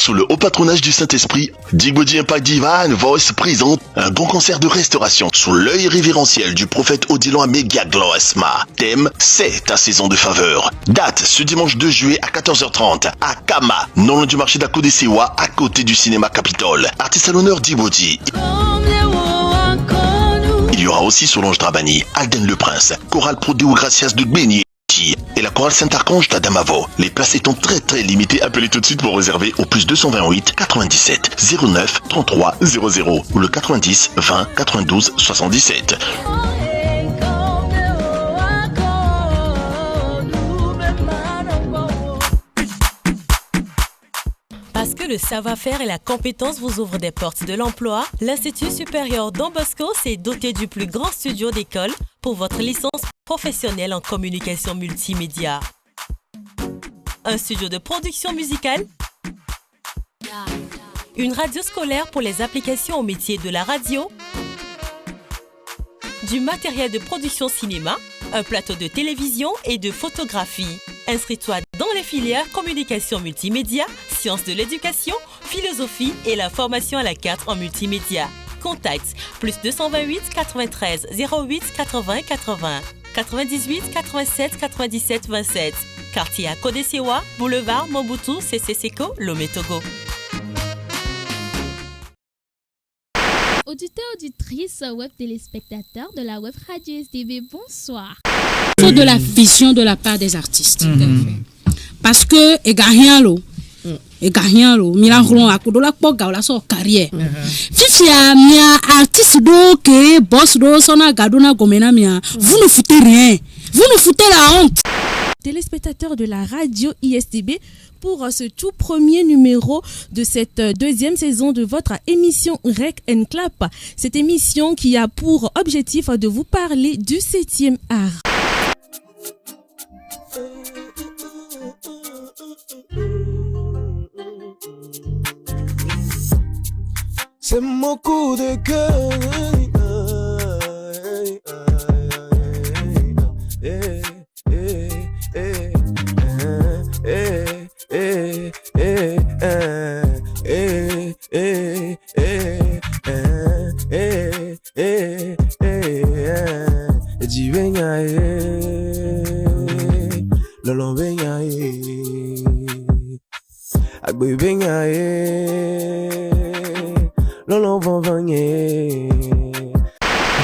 Sous le haut patronage du Saint-Esprit, Djibouti Impact Divine Voice présente un bon concert de restauration sous l'œil révérentiel du prophète Odilon Améga Gloesma. Thème, c'est ta saison de faveur. Date, ce dimanche 2 juillet à 14h30 à Kama, non loin du marché d'Akodessewa, à côté du cinéma Capitole. Artiste à l'honneur Djibouti. Il y aura aussi Solange Drabani, Alden Le Prince, Chorale Pro Deo Gracias de Gbeni et la chorale Saint-Archange d'Adamavo. Les places étant très limitées, appelez tout de suite pour réserver au plus 228 97 09 33 00 ou le 90 20 92 77. Parce que le savoir-faire et la compétence vous ouvrent des portes de l'emploi, l'Institut supérieur Don Bosco s'est doté du plus grand studio d'école pour votre licence professionnelle en communication multimédia. Un studio de production musicale, une radio scolaire pour les applications au métier de la radio, du matériel de production cinéma, un plateau de télévision et de photographie. Inscris-toi dans les filières communication multimédia, sciences de l'éducation, philosophie et la formation à la carte en multimédia. Contacts plus 228 93 08 80 80 98 87 97 27. Quartier Akodessewa, boulevard Mobutu Sese Seko, Lomé Togo. Auditeurs, auditrices, web téléspectateurs de la web radio SDB, bonsoir. Il faut de la vision de la part des artistes. Parce que Egarialo, Milagron, Akudola Poga, la so carrière. Fifia, mia artiste do que boss do sona gadona gomena mia. Vous ne foutez rien. Vous nous foutez la honte. Téléspectateurs de la radio ISDB, pour ce tout premier numéro de cette deuxième saison de votre émission Rec and Clap. Cette émission qui a pour objectif de vous parler du 7e art. C'est mon coup de cœur.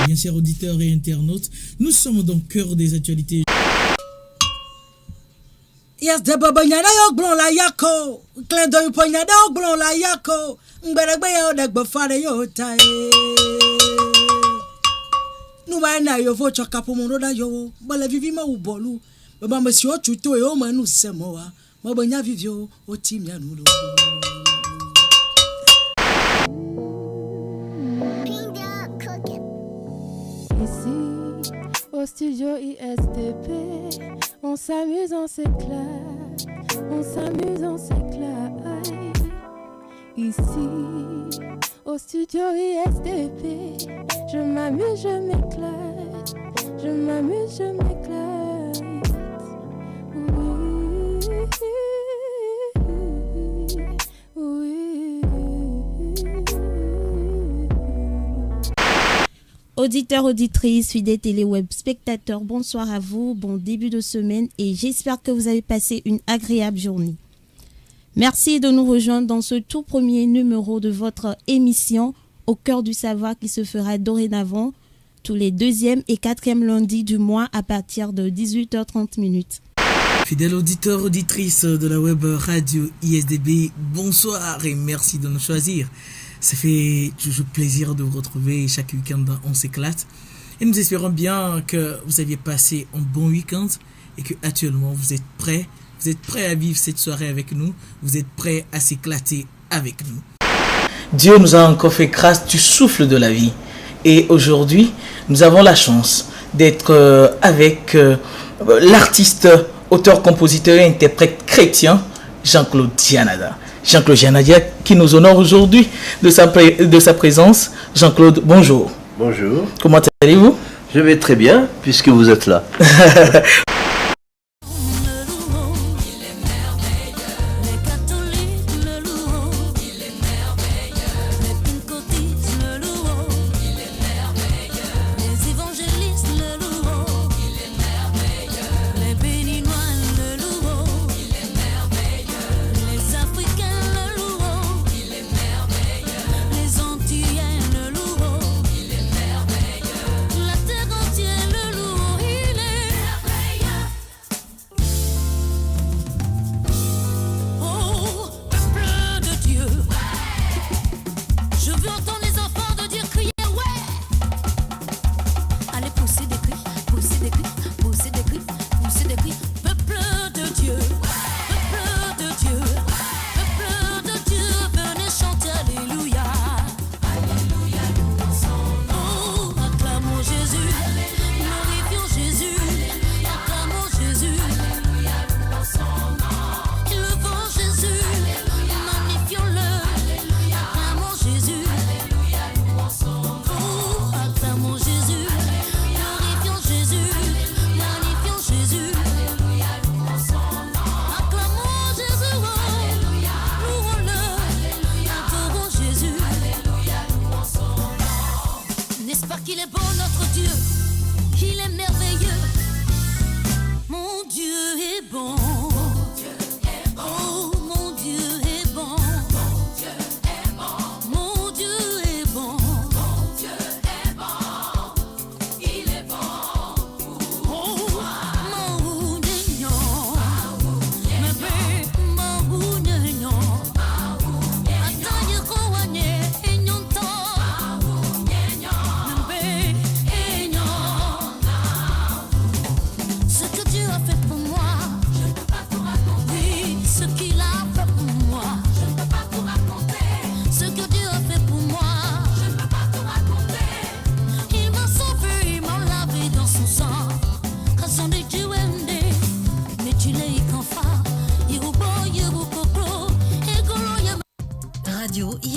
Bien chers auditeurs et internautes, nous sommes dans le cœur des actualités. Yes, de babanyana yok blon la yako. Klendo yuponyada yok blon la yako. Ngberegbe yo degbe fare yo tai. Nuba na yo vo choka pomono da yo. Bale vivi ma ubolu. Baba mesi o chuto yo manu semoa. Mabanya vivio o timia nulo. Ici, au studio ISDB, on s'amuse, on s'éclate. On s'amuse, on s'éclate. Ici, au studio ISDB, je m'amuse, je m'éclate. Je m'amuse, je m'éclate. Auditeurs, auditrices, fidèles téléweb spectateurs, bonsoir à vous, bon début de semaine et j'espère que vous avez passé une agréable journée. Merci de nous rejoindre dans ce tout premier numéro de votre émission Au cœur du savoir qui se fera dorénavant tous les 2e et 4e lundis du mois à partir de 18h30. Fidèles auditeurs, auditrices de la web radio ISDB, bonsoir et merci de nous choisir. Ça fait toujours plaisir de vous retrouver chaque week-end dans On s'éclate. Et nous espérons bien que vous aviez passé un bon week-end et que actuellement vous êtes prêts à vivre cette soirée avec nous. Vous êtes prêts à s'éclater avec nous. Dieu nous a encore fait grâce du souffle de la vie. Et aujourd'hui, nous avons la chance d'être avec l'artiste, auteur, compositeur et interprète chrétien Jean-Claude Dianada. Jean-Claude Dianada qui nous honore aujourd'hui de sa présence. Jean-Claude, bonjour. Bonjour. Comment allez-vous? Je vais très bien puisque vous êtes là.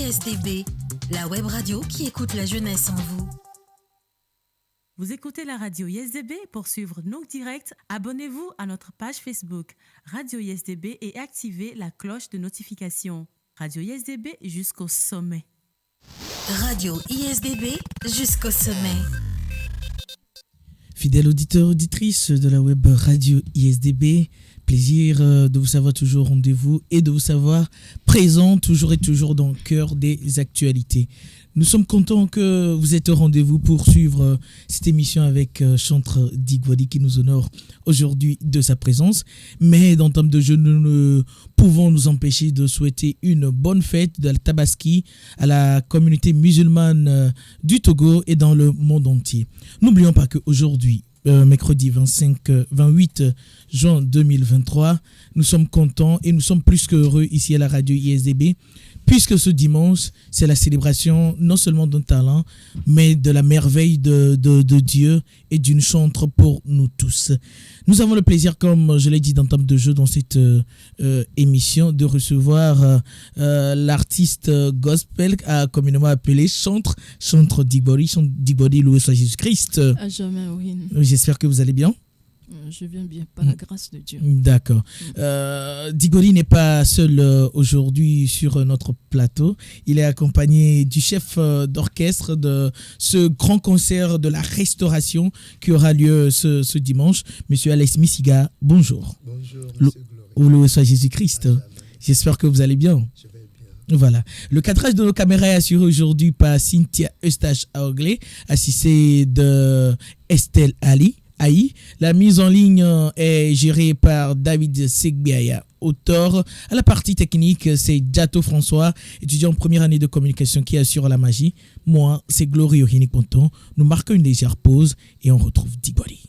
ISDB, la web radio qui écoute la jeunesse en vous. Vous écoutez la radio ISDB. Pour suivre nos directs, abonnez-vous à notre page Facebook Radio ISDB et activez la cloche de notification. Radio ISDB jusqu'au sommet. Radio ISDB jusqu'au sommet. Fidèles auditeurs, auditrices de la web radio ISDB, plaisir de vous savoir toujours au rendez-vous et de vous savoir présent toujours et toujours dans le cœur des actualités. Nous sommes contents que vous êtes au rendez-vous pour suivre cette émission avec chantre Digbody qui nous honore aujourd'hui de sa présence. Mais d'entame de jeu, nous ne pouvons nous empêcher de souhaiter une bonne fête de la Tabaski à la communauté musulmane du Togo et dans le monde entier. N'oublions pas qu'aujourd'hui, mercredi 28 juin 2023, nous sommes contents et nous sommes plus qu'heureux ici à la radio ISDB, puisque ce dimanche, c'est la célébration non seulement d'un talent, mais de la merveille de Dieu et d'une chantre pour nous tous. Nous avons le plaisir, comme je l'ai dit d'entame de jeu dans cette émission, de recevoir l'artiste gospel communément appelé chantre Digbody, loué soit Jésus-Christ. À jamais, oui. J'espère que vous allez bien. Je viens bien, par la grâce de Dieu. D'accord. Digbody n'est pas seul aujourd'hui sur notre plateau. Il est accompagné du chef d'orchestre de ce grand concert de la restauration qui aura lieu ce dimanche, Monsieur Alex Misiga. Bonjour. Bonjour, Loué soit Jésus-Christ. J'espère que vous allez bien. Je vais bien. Voilà. Le cadrage de nos caméras est assuré aujourd'hui par Cynthia Eustache-Auglé, assistée de Estelle Ali. La mise en ligne est gérée par David Segbiaya, auteur. À la partie technique, c'est Jato François, étudiant en première année de communication qui assure la magie. Moi, c'est Glory Ohini Ponton. Nous marquons une légère pause et on retrouve Digbody.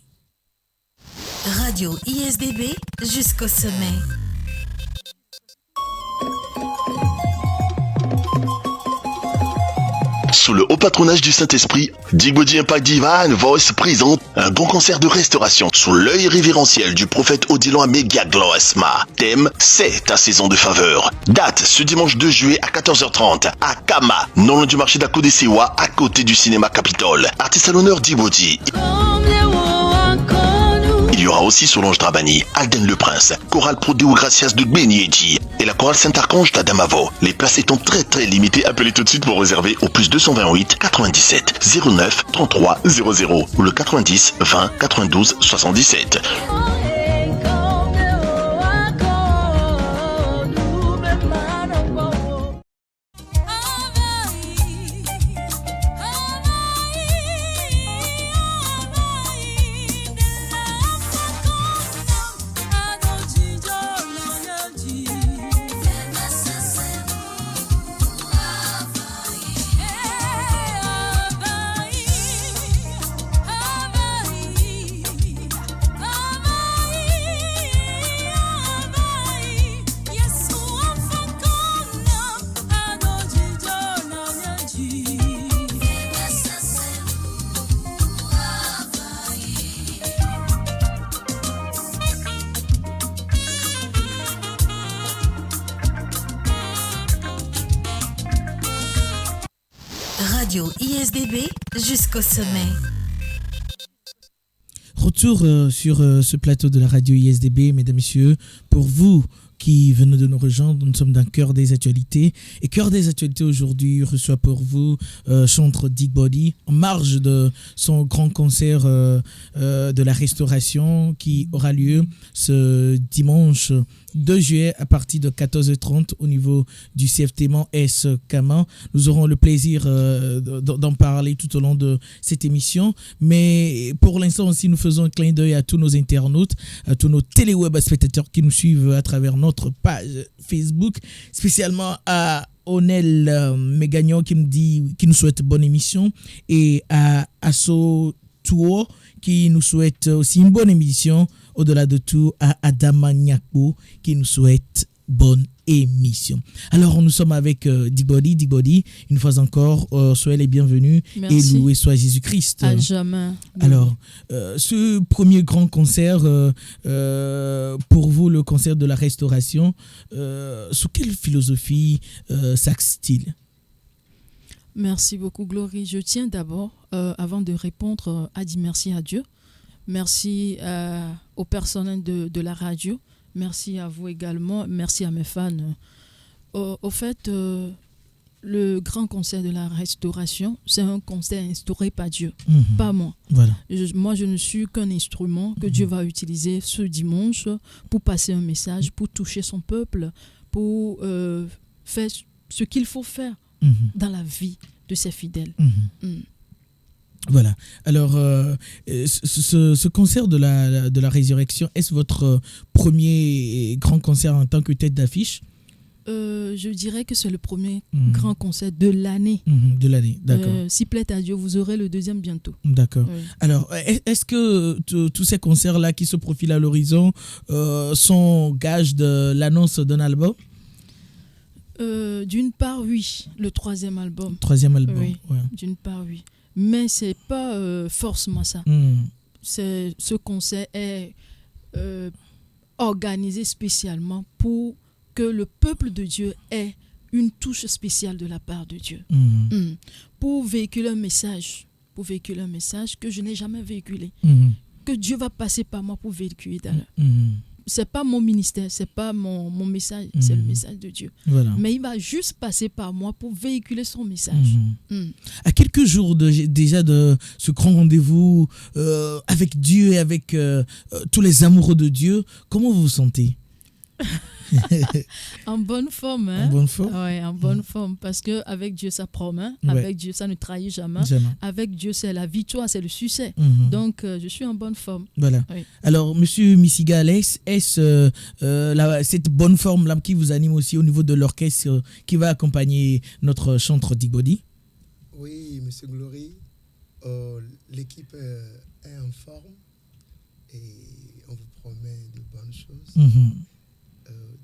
Radio ISDB jusqu'au sommet. Sous le haut patronage du Saint-Esprit, Digbody Impact Divine Voice présente un bon concert de restauration sous l'œil révérentiel du prophète Odilon Améga Gloesma. Thème, c'est ta saison de faveur. Date, ce dimanche 2 juillet à 14h30 à Kama, non loin du marché d'Akodesiwa, à côté du cinéma Capitole. Artiste à l'honneur Digbody. Il y aura aussi Solange Drabani, Alden Le Prince, Chorale Pro Deo Gracias de Gbeniedi et la chorale Saint-Archange d'Adamavo. Les places étant très limitées, appelez tout de suite pour réserver au plus 228 97 09 33 00 ou le 90 20 92 77. Radio ISDB jusqu'au sommet. Retour sur ce plateau de la radio ISDB, mesdames, messieurs, pour vous qui venez de nous rejoindre, nous sommes dans Cœur des Actualités. Et Cœur des Actualités aujourd'hui reçoit pour vous chantre Digbody en marge de son grand concert de la restauration qui aura lieu ce dimanche 2 juillet à partir de 14h30 au niveau du CFT Mans S Camin. Nous aurons le plaisir d'en parler tout au long de cette émission. Mais pour l'instant aussi, nous faisons un clin d'œil à tous nos internautes, à tous nos téléweb spectateurs qui nous suivent à travers notre page Facebook, spécialement à Onel Megagnon qui nous souhaite bonne émission, et à Asso Touo qui nous souhaite aussi une bonne émission. Au-delà de tout, à Adama Nyakbo qui nous souhaite bonne émission. Alors, nous sommes avec Digbody. Digbody, une fois encore, soyez les bienvenus. Merci. Et loué soit Jésus-Christ. À jamais. Alors, ce premier grand concert, pour vous, le concert de la restauration, sous quelle philosophie s'axe-t-il? Merci beaucoup, Glory. Je tiens d'abord, avant de répondre, à dire merci à Dieu. Merci au personnel de la radio. Merci à vous également. Merci à mes fans. Au fait, le grand concert de la restauration, c'est un concert instauré par Dieu, pas moi. Voilà. Moi, je ne suis qu'un instrument que Dieu va utiliser ce dimanche pour passer un message, pour toucher son peuple, pour faire ce qu'il faut faire dans la vie de ses fidèles. Voilà. Alors, ce concert de la résurrection, est-ce votre premier grand concert en tant que tête d'affiche? Je dirais que c'est le premier grand concert de l'année. De l'année, d'accord. S'il plaît à Dieu, vous aurez le deuxième bientôt. D'accord. Oui. Alors, est-ce que tous ces concerts-là qui se profilent à l'horizon sont gages de l'annonce d'un album? D'une part, oui. Le troisième album. Oui. Ouais. D'une part, oui. Mais c'est pas forcément ça. Ce concert est organisé spécialement pour que le peuple de Dieu ait une touche spéciale de la part de Dieu. Pour véhiculer un message que je n'ai jamais véhiculé, que Dieu va passer par moi pour véhiculer c'est pas mon ministère, c'est pas mon message, c'est le message de Dieu. Voilà. Mais il va juste passer par moi pour véhiculer son message. À quelques jours déjà de ce grand rendez-vous avec Dieu et avec tous les amoureux de Dieu, comment vous vous sentez? En bonne forme, hein? En bonne forme? Ouais, en bonne forme, parce que avec Dieu ça promet, avec Dieu ça ne trahit jamais. Avec Dieu c'est la victoire, c'est le succès. Donc je suis en bonne forme. Voilà. Oui. Alors Monsieur Misigale, est-ce cette bonne forme là qui vous anime aussi au niveau de l'orchestre qui va accompagner notre chanteur Digbody? Oui, Monsieur Glory, l'équipe est en forme et on vous promet de bonnes choses.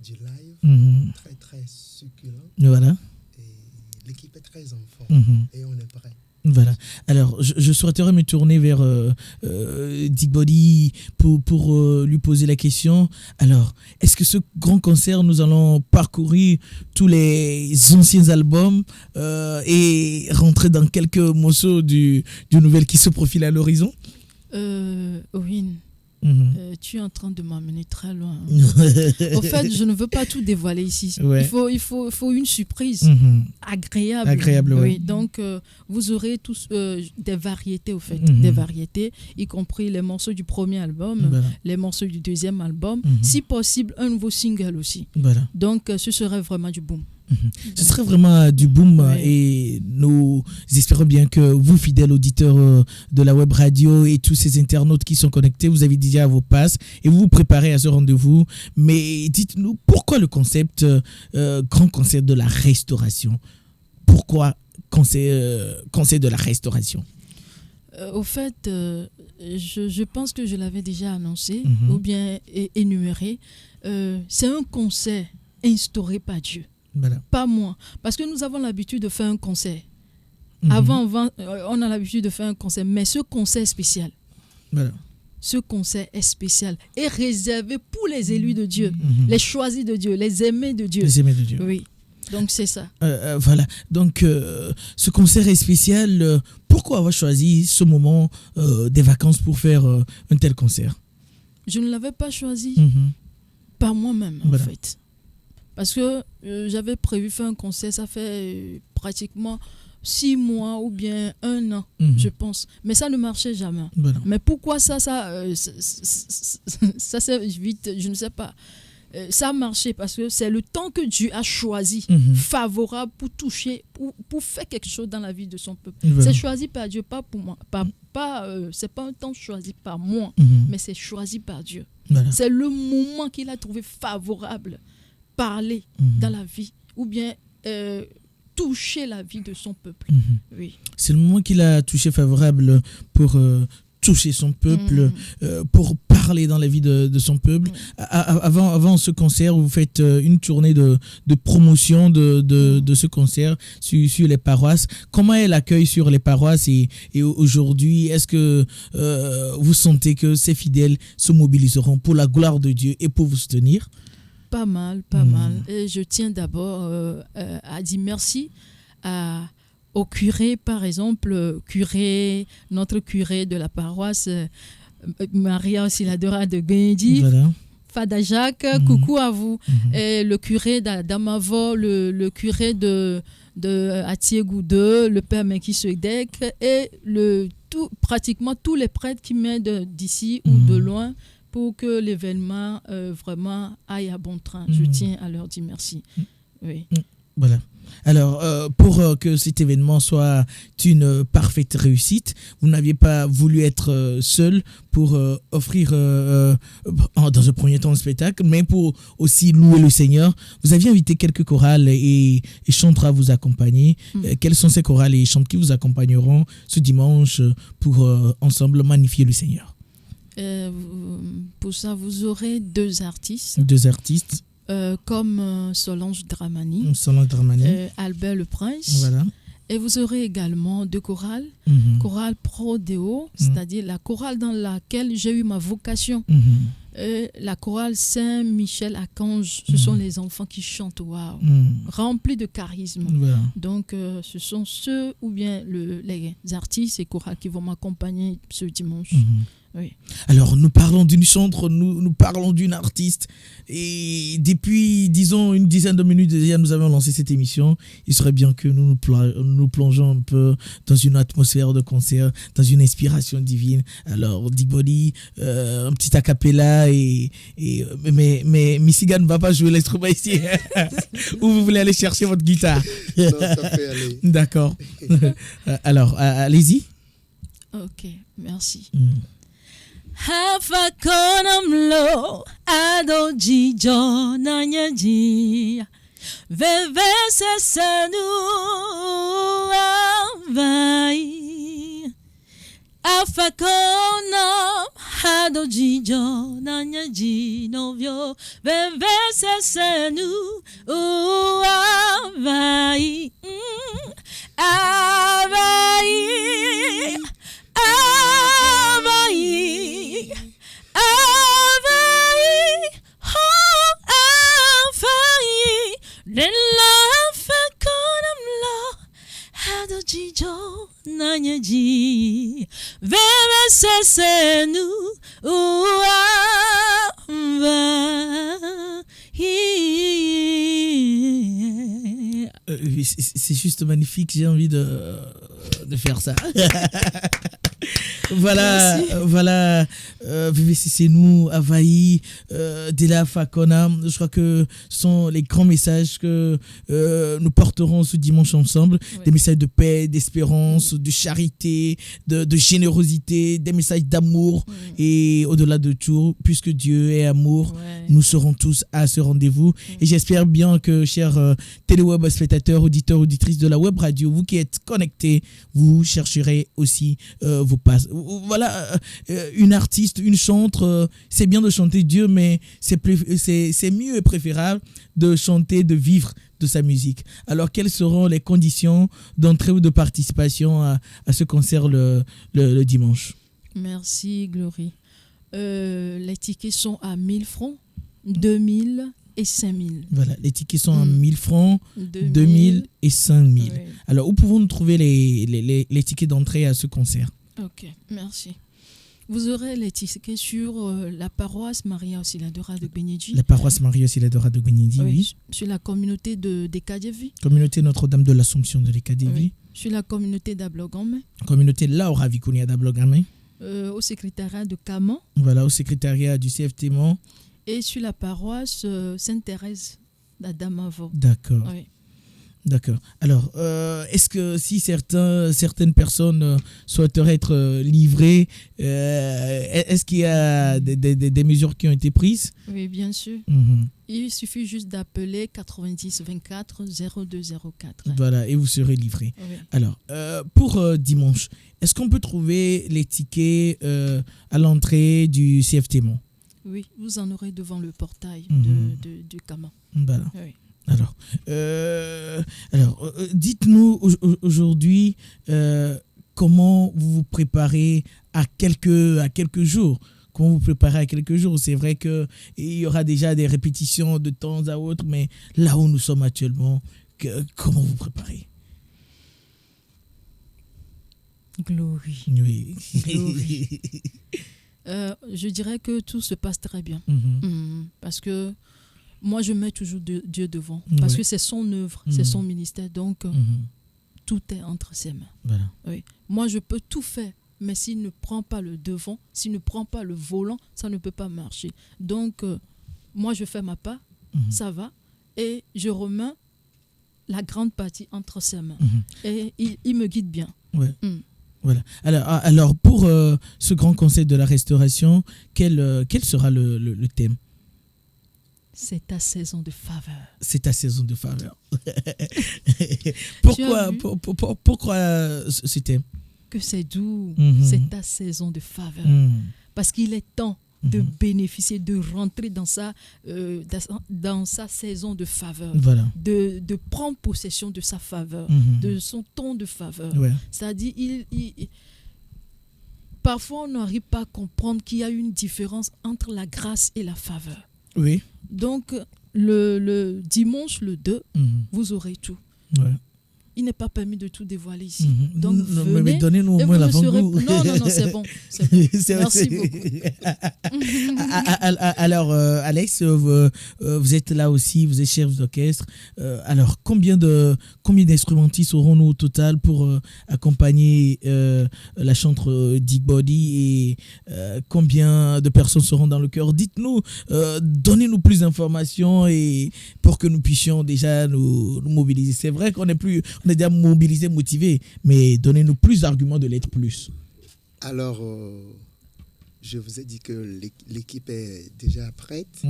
Du live, très très succulent. Voilà. Et l'équipe est très en forme et on est prêt. Voilà. Alors, je souhaiterais me tourner vers Digbody pour lui poser la question. Alors, est-ce que ce grand concert, nous allons parcourir tous les anciens albums et rentrer dans quelques morceaux du nouvel qui se profile à l'horizon? Oui. Tu es en train de m'amener très loin. Au fait, je ne veux pas tout dévoiler ici. Ouais. Il faut une surprise agréable. Agréable, oui. Donc, vous aurez tous des variétés, au fait. Des variétés, y compris les morceaux du premier album, les morceaux du deuxième album. Si possible, un nouveau single aussi. Voilà. Donc, ce serait vraiment du boom. Ce serait vraiment du boom et nous espérons bien que vous, fidèles auditeurs de la web radio et tous ces internautes qui sont connectés, vous avez déjà vos passes et vous vous préparez à ce rendez-vous. Mais dites-nous, pourquoi le concept grand concert de la restauration? Pourquoi concert de la restauration? Au fait, je pense que je l'avais déjà annoncé ou bien énuméré. C'est un concert instauré par Dieu. Voilà. Pas moi. Parce que nous avons l'habitude de faire un concert. Avant, on a l'habitude de faire un concert. Mais ce concert est spécial. Voilà. Ce concert est spécial et réservé pour les élus de Dieu, les choisis de Dieu, les aimés de Dieu. Les aimés de Dieu. Oui. Donc, c'est ça. Voilà. Donc, ce concert est spécial. Pourquoi avoir choisi ce moment des vacances pour faire un tel concert? Je ne l'avais pas choisi par moi-même, en fait. Parce que j'avais prévu faire un concert, ça fait pratiquement 6 mois ou bien 1 an, je pense. Mais ça ne marchait jamais. Mais pourquoi ça c'est vite, je ne sais pas. Ça a marché parce que c'est le temps que Dieu a choisi, favorable pour toucher, pour faire quelque chose dans la vie de son peuple. C'est choisi par Dieu, pas pour moi. C'est pas un temps choisi par moi, mais c'est choisi par Dieu. C'est le moment qu'il a trouvé favorable. Parler dans la vie ou bien toucher la vie de son peuple. Oui. C'est le moment qu'il a touché favorable pour toucher son peuple, pour parler dans la vie de son peuple. Avant ce concert, vous faites une tournée de promotion de ce concert sur les paroisses. Comment est l'accueil sur les paroisses et aujourd'hui, est-ce que vous sentez que ces fidèles se mobiliseront pour la gloire de Dieu et pour vous soutenir? Pas mal, pas mal. Et je tiens d'abord à dire merci au curé, par exemple, notre curé de la paroisse, Maria Auxiliadora de Guédi. Voilà. Fada Jacques, coucou à vous. Et le curé d'Amavo, le curé de Atiégou 2, le père Meki Sedek et pratiquement tous les prêtres qui m'aident d'ici ou de loin pour que l'événement vraiment aille à bon train. Je tiens à leur dire merci. Oui. Voilà. Alors, pour que cet événement soit une parfaite réussite, vous n'aviez pas voulu être seul pour offrir, dans un premier temps, un spectacle, mais pour aussi louer le Seigneur. Vous aviez invité quelques chorales et chantres à vous accompagner. Quelles sont ces chorales et chantres qui vous accompagneront ce dimanche pour ensemble magnifier le Seigneur? Pour ça, vous aurez deux artistes. Deux artistes. Comme Solange Dramani, Albert Le Prince. Voilà. Et vous aurez également deux chorales. Chorale Prodéo, c'est-à-dire la chorale dans laquelle j'ai eu ma vocation. La chorale Saint-Michel Archange, ce sont les enfants qui chantent, waouh, remplis de charisme. Voilà. Donc, ce sont ceux ou bien les artistes et chorales qui vont m'accompagner ce dimanche. Oui. Alors, nous parlons d'une chantre, nous parlons d'une artiste. Et depuis, disons, une dizaine de minutes déjà, nous avons lancé cette émission. Il serait bien que nous plongeons un peu dans une atmosphère de concert, dans une inspiration divine. Alors, Digboli, un petit acapella, mais Missigan ne va pas jouer l'instrument ici. Ou vous voulez aller chercher votre guitare? Non, ça peut aller. D'accord. Alors, allez-y. Ok, merci. Hafakonam lo adoji jonanyaji vevese senu avai Afakonam adoji jonanyaji novio vevese senu avai avai Avaï, avaï, oh avaï, nella fakonam la, adojijo nanyaji, veve sesenu, c'est juste magnifique, j'ai envie de faire ça. Voilà, VVCC nous, Avaï, Dela Fakona. Je crois que ce sont les grands messages que nous porterons ce dimanche ensemble. Des messages de paix, d'espérance, de charité, de générosité, des messages d'amour. Et au-delà de tout, puisque Dieu est amour, nous serons tous à ce rendez-vous. Et j'espère bien que, chers téléweb spectateurs, auditeurs, auditrices de la web radio, vous qui êtes connectés, vous chercherez aussi vos passes. Voilà, une artiste, une chantre, c'est bien de chanter Dieu, mais c'est mieux et préférable de chanter, de vivre de sa musique. Alors, quelles seront les conditions d'entrée ou de participation à ce concert le dimanche? Merci, Glory. Les tickets sont à 1000 francs, 2000 et 5000. Voilà, les tickets sont à 1000 francs, 2000 et 5000. Oui. Alors, où pouvons-nous trouver les tickets d'entrée à ce concert? Ok, merci. Vous aurez les tickets sur la paroisse Maria Auxiliadora de Guénédi. La paroisse Maria Auxiliadora de Guénédi, oui. Sur la communauté de Kadevi. Communauté Notre-Dame de l'Assomption de l'Ekadevi. Oui. Sur la communauté d'Ablogame. Communauté Laura Vicunia d'Ablogame. Au secrétariat de Caman. Voilà, au secrétariat du CFT Mont. Et sur la paroisse Sainte-Thérèse d'Adamavo. D'accord. Oui. D'accord. Alors, est-ce que si certaines personnes souhaiteraient être livrées, est-ce qu'il y a des mesures qui ont été prises? Oui, bien sûr. Il suffit juste d'appeler 90 24 0204. Voilà, et vous serez livré. Oui. Alors, pour dimanche, est-ce qu'on peut trouver les tickets à l'entrée du CFT Mont? Oui, vous en aurez devant le portail du Caman. Voilà. Oui. Alors, dites-nous aujourd'hui comment vous vous préparez à quelques jours. Comment vous préparez à quelques jours? C'est vrai qu'il y aura déjà des répétitions de temps à autre, mais là où nous sommes actuellement, comment vous préparez? Glory. Oui. Glory. Je dirais que tout se passe très bien. Parce que moi, je mets toujours Dieu devant. Parce que c'est son œuvre, c'est son ministère. Donc, tout est entre ses mains. Voilà. Oui. Moi, je peux tout faire. Mais s'il ne prend pas le devant, s'il ne prend pas le volant, ça ne peut pas marcher. Donc, moi, je fais ma part, ça va. Et je remets la grande partie entre ses mains. Et il me guide bien. Ouais. Voilà. Alors pour ce grand conseil de la restauration, quel sera le thème? C'est ta saison de faveur. C'est ta saison de faveur. Pourquoi ce thème? Que c'est doux. C'est ta saison de faveur. Parce qu'il est temps de bénéficier, de rentrer dans sa saison de faveur, voilà. de prendre possession de sa faveur, de son ton de faveur. Ouais. C'est-à-dire, parfois on n'arrive pas à comprendre qu'il y a une différence entre la grâce et la faveur. Oui. Donc, le dimanche, le 2, vous aurez tout. Ouais. Il n'est pas permis de tout dévoiler ici. Donc, non, venez, mais donnez-nous au moins l'avant-goût. Non, c'est bon. Merci beaucoup. Alors, Alex, vous êtes là aussi, vous êtes chef d'orchestre. Alors, combien d'instrumentistes aurons-nous au total pour accompagner la chantre Dig Body, et combien de personnes seront dans le chœur? Dites-nous, donnez-nous plus d'informations et pour que nous puissions déjà nous mobiliser. C'est vrai qu'on est déjà mobilisé, motivé, mais donnez-nous plus d'arguments de l'être plus. Alors, je vous ai dit que l'équipe est déjà prête.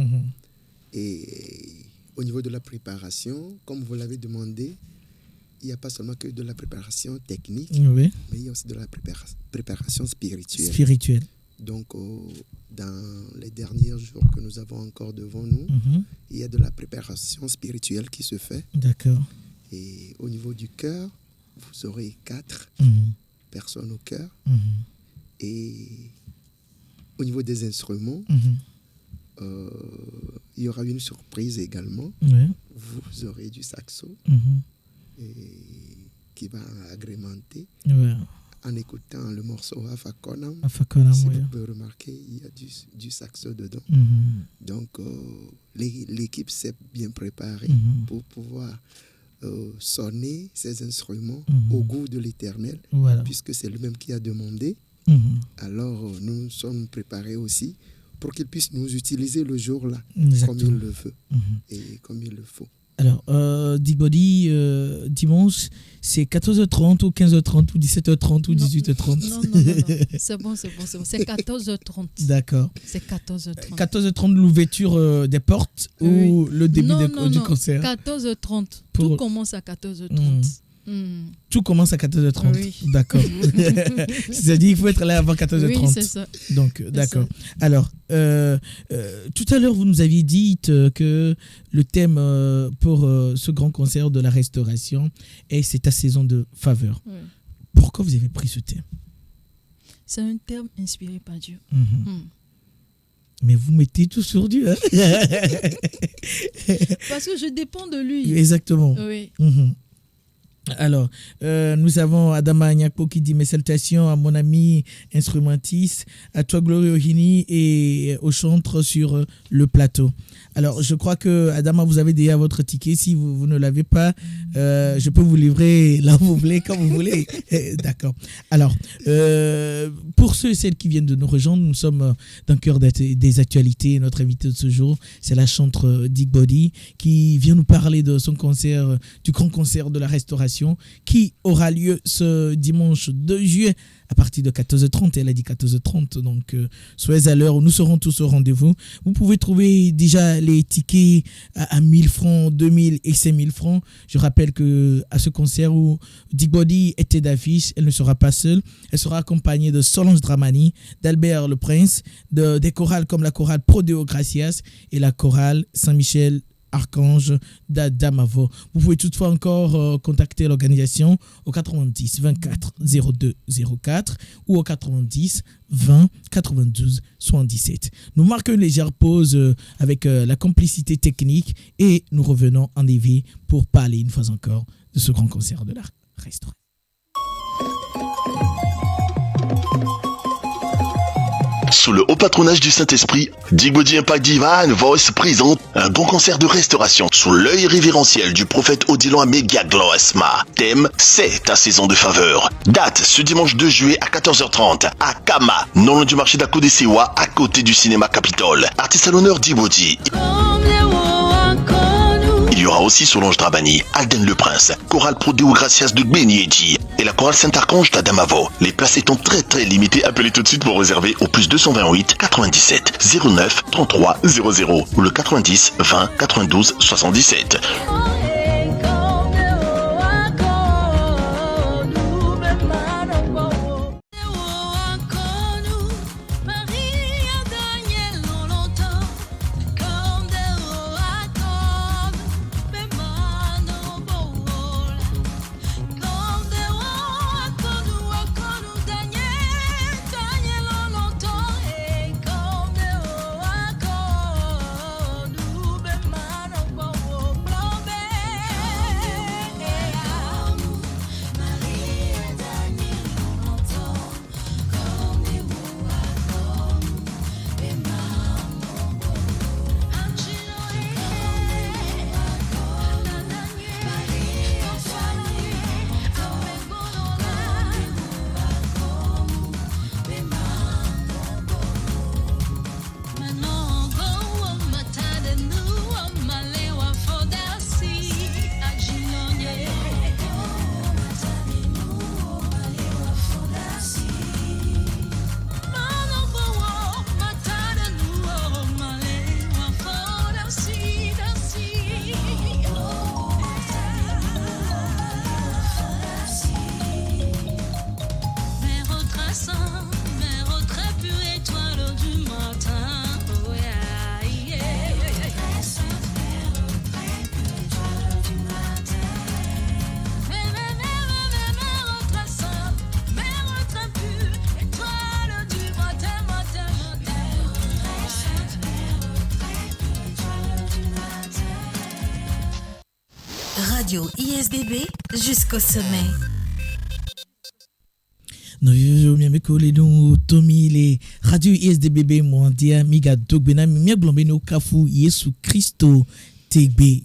Et au niveau de la préparation, comme vous l'avez demandé, il n'y a pas seulement que de la préparation technique, mais il y a aussi de la préparation spirituelle. Donc, dans les derniers jours que nous avons encore devant nous, il y a de la préparation spirituelle qui se fait. D'accord. Et au niveau du chœur, vous aurez 4 personnes au chœur. Et au niveau des instruments, il y aura une surprise également. Vous aurez du saxo qui va agrémenter. En écoutant le morceau Afakonam, si vous pouvez remarquer, il y a du saxo dedans. Donc, l'équipe s'est bien préparée pour pouvoir sonner ces instruments au goût de l'Éternel, puisque c'est lui-même qui a demandé. Alors, nous sommes préparés aussi pour qu'il puisse nous utiliser le jour-là, comme il le veut et comme il le faut. Alors, Dig Body, dimanche, c'est 14h30 ou 15h30 ou 17h30 ou 18h30? Non. C'est bon. C'est 14h30. D'accord. C'est 14h30. 14h30, l'ouverture des portes ou le début du concert? 14h30. Tout commence à 14h30. Tout commence à 14h30. Oui. D'accord. C'est-à-dire qu'il faut être là avant 14h30. Oui, c'est ça. Donc, d'accord. Alors, tout à l'heure, vous nous aviez dit que le thème pour ce grand concert de la restauration c'est ta saison de faveur. Oui. Pourquoi vous avez pris ce thème? C'est un terme inspiré par Dieu. Mais vous mettez tout sur Dieu. Hein? Parce que je dépends de lui. Exactement. Oui. Alors, nous avons Adama Nyakpo qui dit mes salutations à mon ami instrumentiste, à toi Glory Ohini et au chantre sur le plateau. Alors, je crois que Adama, vous avez déjà votre ticket. Si vous ne l'avez pas, je peux vous livrer là où vous voulez, quand vous voulez. D'accord. Alors, pour ceux et celles qui viennent de nous rejoindre, nous sommes dans le cœur des actualités. Notre invité de ce jour, c'est la chantre Dig Body qui vient nous parler de son concert, du grand concert de la restauration qui aura lieu ce dimanche 2 juillet à partir de 14h30. Elle a dit 14h30, donc soyez à l'heure. Nous serons tous au rendez-vous. Vous pouvez trouver déjà les tickets à 1000 francs, 2000 et 5000 francs. Je rappelle que à ce concert où Dig Body était d'affiche, elle ne sera pas seule. Elle sera accompagnée de Solange Dramani, d'Albert Le Prince, des chorales comme la chorale Prodeo Gracias et la chorale Saint-Michel Archange d'Adamavo. Vous pouvez toutefois encore contacter l'organisation au 90 24 02 04 ou au 90 20 92 77. Nous marquons une légère pause avec la complicité technique et nous revenons en éveil pour parler une fois encore de ce grand concert de la restauration. Sous le haut patronage du Saint-Esprit, Djibouti Impact Divine Voice présente un bon concert de restauration sous l'œil révérentiel du prophète Odilon Améga Gloesma. Thème, c'est ta saison de faveur. Date, ce dimanche 2 juillet à 14h30 à Kama, non loin du marché d'Akodesewa, à côté du cinéma Capitole. Artiste à l'honneur Djibouti. Il y aura aussi Solange Drabani, Alden Le Prince, Chorale Pro Deo Gracias de Beniedi et la chorale Saint-Archange d'Adamavo. Les places étant très limitées, appelez tout de suite pour réserver au plus 228 97 09 33 00 ou le 90 20 92 77. Radio ISDB jusqu'au sommet. Nous miame collé nous Tommy les radio ISDB mondia miga dogbena mi glombe no kafu Yesu Christo tegbe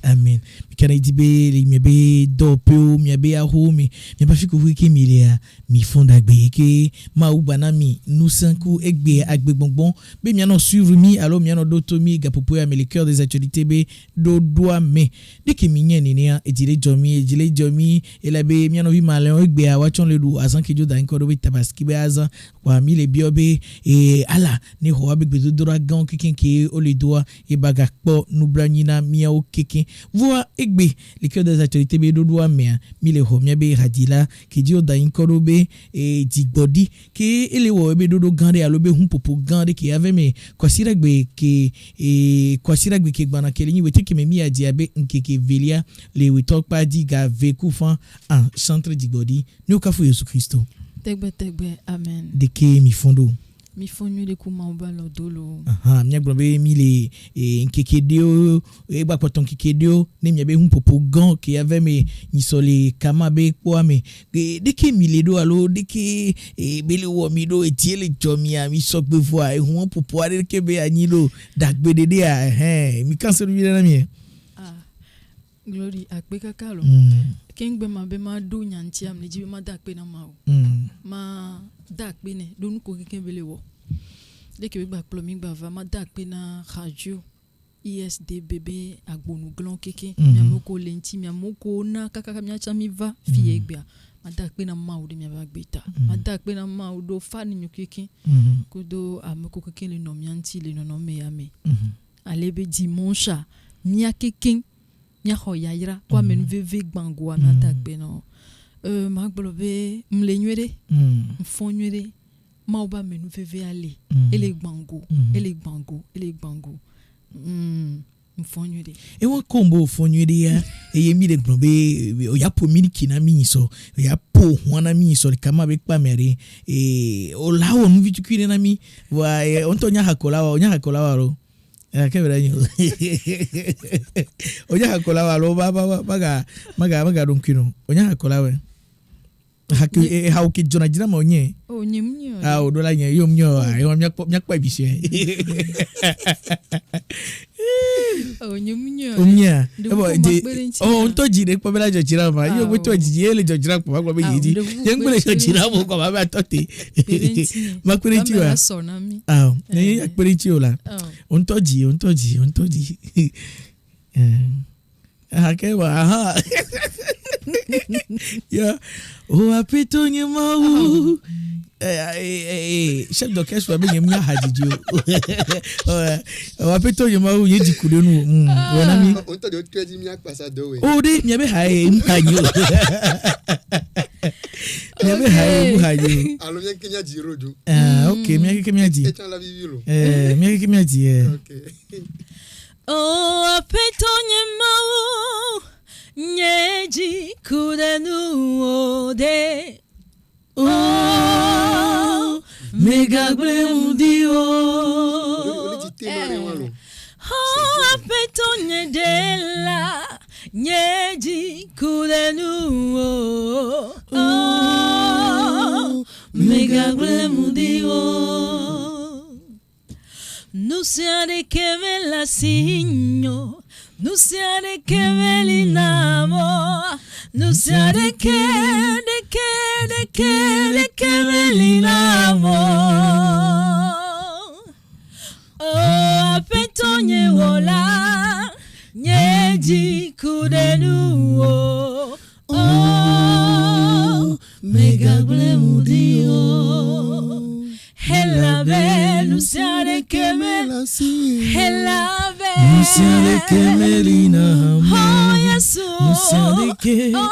amen mikana idibe li miebe dopeo miebe aho mi miaba fiku wiki milia mi fonda gbe ke ma ubana mi nous sanku egbe agbe bonbon be miano suivre mi alors miano do Tommy gapopo ya le cœur des actualités be do doa me de ke minye nenia ejile jomi elabe miano vi malon egbe a wachon le du azan ke joda nko do be tabaski be azan wa mi le biobe e ala ni ho abegbe do dragon kikenke o le doa e bagakpo nubranyina miao keke voa egbe le cœur des actualités be do doa me mi le ho miabe radila ke joda nko do be e digbodi ke ele wo be do gande alobe humpopo gande ke ave me kwasira gbe ke gbana ke ni wete ke me mi adiabe nkeke velia le we talk pa di ga veku fan en centre digbodi ni o kafu Yesu Christo tegbe amen de ke mi fondo mi fonyo de kuma obalo dolo mi gbrobe mi le nkeke dio e ba poton nkeke dio ne mi be humpopo gan ke ave me ni sole kama be po me de ke mi le do alo de ke bele wo mi do etiele jomi a mi sok be voa e hu popo are ke be anilo dagbe de a mi cancel mi na mi glory akpe kakalo kengbe ma be ma do nyanti am ne jibe ma dakpe na ma o ma dakpe ne do nu ko kembele wo de ke gba plomi gba va ma dakpe na radio ISDB agbonu glon keke miamoko lenti miamoko na kakaka miacha mi va fi egbia ma dakpe na ma o de miaba gbeta ma dakpe na ma o do fani nyukeke ko do amoko keke le no mianti le no me ame alebe dimanche mia keke nya hoyaira kwa menu veve gbango na takpe no ma gbolobe mlenywere mfonywere ma oba menu veve ale ele gbango mfonywere e won kombo fonywere ya e yemi de gbolobe o ya po miliki na mi so o ya po ho na mi so kama be pa mere o lawo mu vitukire na mi wa ontonya hakolawa ro que verá yo oya hakola wa lo ba maga donkino oya hakola we Hake hauki jona jina monye. Oh nyimnyo. Ah odola nye yomnyo ayo myak pa bishe. Oh nyimnyo. Umnya. Oh onto jire kwa bela jira ma. Yo gweto jire jira kwa kwa be yidi. Yengbele jira mo kwa ba tote. Makwere wa. Ah, ne akpere ola. Onto ji. Hake wa ha. Yeah. Oh apito nyemau. Chef d'orchestre be nyemnya hadiju. Oh apito nyemau yeji kulenu. Wona mi. Onto de treji mi akpasa do we. Oh de nyebe hae mhanyo. Nyebe hae mhanyo. Alo mi kenya jiro do. Okay, mi kenya ji. Etan la vivilo. Mi kenya ji. Okay. Oh apito nyemau. Nyeji kudenu ode. Oh, megagble mudio. Oh, apeto nyedela. Nyeji kudenu. Oh, megagble mudio. No sea de que me la signo. No sea de que me linamo, no sea de que me linamo. Oh, apeto nye wola, nyeji kudenu. Oh, megagble mudio. Hela be, no sea de que me la hela be. Musia de que melina oh yesu Musia de que melina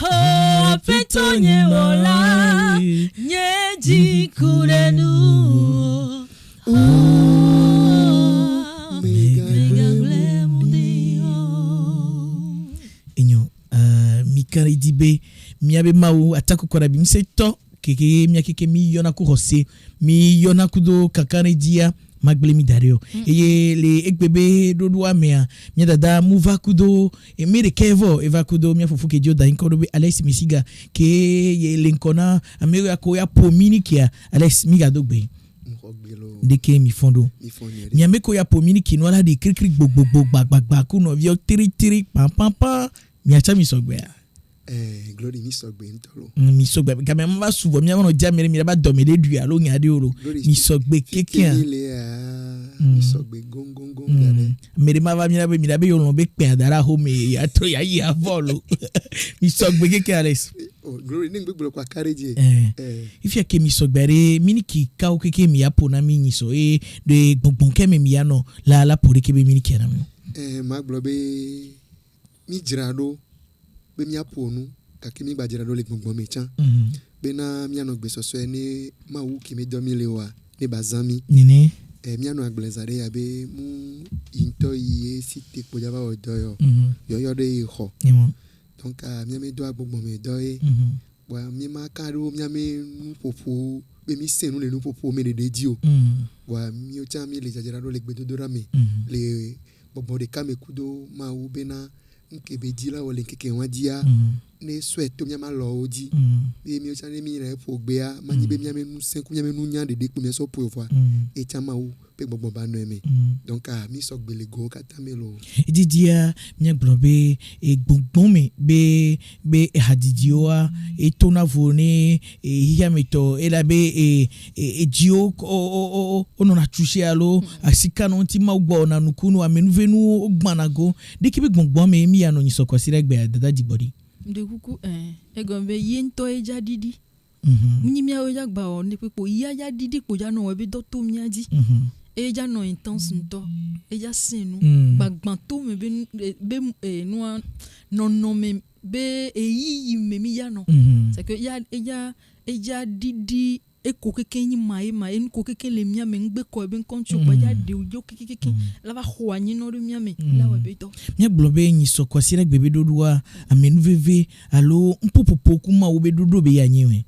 oh petonye wola nyeji kurenu megagule mudio enyo mikari dibe miabe mau atako korabi mseto keke miakeke mi yona ku hose mi yona ku do kakane dia magbele mi dario eye le ekbebe dodo amea mi dada muva kudo e mere kevo eva kudo mi fufu ke joda inkodo be Alex Misiga ke ye lenkona amero yakoya pomini kia Alex miga dogbe deke mi fondo mi ameko ya pomini ki nola de krikri gbogba ku no vio tiri pam mi acha mi sogbe Glory mi sogbe ntolo. Mi sogbe quand même va souvent mi avons déjà mi ba dominer du alo nya de oro. Mi sogbe keke. Mi sogbe gong. Mi ma va mi la be yo lo be pe adara ho me ya to ya yi avolo. Mi sogbe keke Alex. Oh Glory ning be kwa kareje. If ya ke mi sogbe re mini ki ka o keke mi apo na mi ni so de gbongbon ke mi ya no la pour ke be mini ki na mi. Ma globe mi jirado be mi aponu kaki mi gbajira do le gbongbon me chan be na mi ano gbesoso ni ma wu ki mi domi le wa ni bazami nini mi ano agblezare ya be mu into yi site poja ba odo yo de ho donc mi me do agbongbon me do wa mi ma karo mi me popo be mi senu le nu popo me de dio wa mi o chan mi le jajira do le gbedodora me le gbogbo de kame kudo ma wu be na nkebe dila wole nkeke wadia ne sweto miama lo oji be mi o chane mi re fogbea mani be miame nu senku miame nu nya de ku mi so po fwa e chama wu pe gbogbo ba no eme donc mi so gbele go kata me lo didia mi gblobe e gbogbo me be hadidioa e tona vone e hiameto e la be e dio ono na toucher alo asika no ti ma ugbo na nukunu amenu venu ogbanago de ki be gbogbo me mi ya no nyi sokosire gbe dada jibodi de kuku egombe yento eja didi mini mia oja gba o ni pepo iya didi po ja no we be doctor mi aji eja no intense nto eja sinu gbagban to me be no me be eyi me mi ya no c'est que eja didi e ko ke kenyi mai en ko ke le mia me ngbe ko ben kontu ba ja de yo ke la va khwani no mia me la wa be to mia blobe nyi so kwasira bebe dodua amenu veve alo mpopopo kuma obe dodo be yanyiwe